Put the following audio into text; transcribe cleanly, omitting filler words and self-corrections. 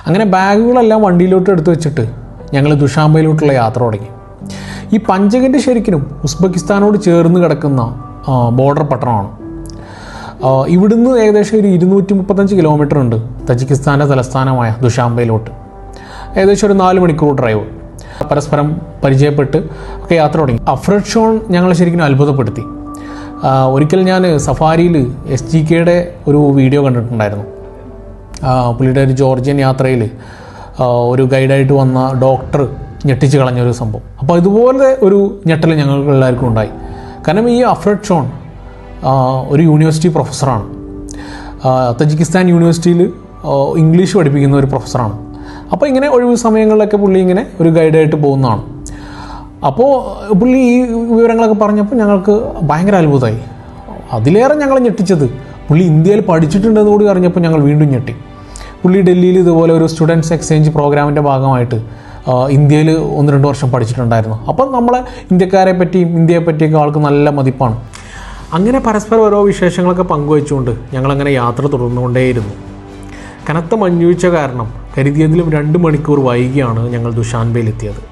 അങ്ങനെ ബാഗുകളെല്ലാം വണ്ടിയിലോട്ട് എടുത്ത് വെച്ചിട്ട് ഞങ്ങൾ ദുഷാംബയിലോട്ടുള്ള യാത്ര തുടങ്ങി. ഈ പഞ്ചഗിൻ്റെ ശരിക്കും ഉസ്ബെക്കിസ്ഥാനോട് ചേർന്ന് കിടക്കുന്ന ബോർഡർ പട്ടണമാണ്. ഇവിടുന്ന് ഏകദേശം ഒരു 235 കിലോമീറ്റർ ഉണ്ട് തജിക്കിസ്ഥാൻ്റെ തലസ്ഥാനമായ ദുഷാംബയിലോട്ട്. ഏകദേശം ഒരു 4 മണിക്കൂർ ഡ്രൈവ്. പരസ്പരം പരിചയപ്പെട്ട് ഒക്കെ യാത്ര തുടങ്ങി. അഫ്രഡ് ഷോൺ ഞങ്ങളെ ശരിക്കും അത്ഭുതപ്പെടുത്തി. ഒരിക്കൽ ഞാൻ സഫാരിയിൽ SGKയുടെ ഒരു വീഡിയോ കണ്ടിട്ടുണ്ടായിരുന്നു. പുള്ളിയുടെ ഒരു ജോർജിയൻ യാത്രയിൽ ഒരു ഗൈഡായിട്ട് വന്ന ഡോക്ടർ ഞെട്ടിച്ച് കളഞ്ഞൊരു സംഭവം. അപ്പോൾ ഇതുപോലെ ഒരു ഞെട്ടൽ ഞങ്ങൾക്ക് എല്ലാവർക്കും ഉണ്ടായി. കാരണം ഈ അഫ്രഡ് ഷോൺ ഒരു യൂണിവേഴ്സിറ്റി പ്രൊഫസറാണ്. തജിക്കിസ്ഥാൻ യൂണിവേഴ്സിറ്റിയിൽ ഇംഗ്ലീഷ് പഠിപ്പിക്കുന്ന ഒരു പ്രൊഫസറാണ്. അപ്പോൾ ഇങ്ങനെ ഒഴിവ് സമയങ്ങളിലൊക്കെ പുള്ളി ഇങ്ങനെ ഒരു ഗൈഡായിട്ട് പോകുന്നതാണ്. അപ്പോൾ പുള്ളി ഈ വിവരങ്ങളൊക്കെ പറഞ്ഞപ്പോൾ ഞങ്ങൾക്ക് ഭയങ്കര അത്ഭുതമായി. അതിലേറെ ഞങ്ങൾ ഞെട്ടിച്ചത് പുള്ളി ഇന്ത്യയിൽ പഠിച്ചിട്ടുണ്ടെന്ന് കൂടി അറിഞ്ഞപ്പോൾ ഞങ്ങൾ വീണ്ടും ഞെട്ടി. പുള്ളി ഡൽഹിയിൽ ഇതുപോലെ ഒരു സ്റ്റുഡൻസ് എക്സ്ചേഞ്ച് പ്രോഗ്രാമിൻ്റെ ഭാഗമായിട്ട് ഇന്ത്യയിൽ 1-2 വർഷം പഠിച്ചിട്ടുണ്ടായിരുന്നു. അപ്പം നമ്മളെ ഇന്ത്യക്കാരെ പറ്റിയും ഇന്ത്യയെ പറ്റിയൊക്കെ ആൾക്ക് നല്ല മതിപ്പാണ്. അങ്ങനെ പരസ്പരം ഓരോ വിശേഷങ്ങളൊക്കെ പങ്കുവെച്ചുകൊണ്ട് ഞങ്ങളങ്ങനെ യാത്ര തുടർന്നുകൊണ്ടേയിരുന്നു. കനത്ത മഞ്ഞുവീഴ്ച കാരണം കരുതിയതിലും 2 മണിക്കൂർ വൈകിയാണ് ഞങ്ങൾ ദുഷാൻബയിലെത്തിയത്.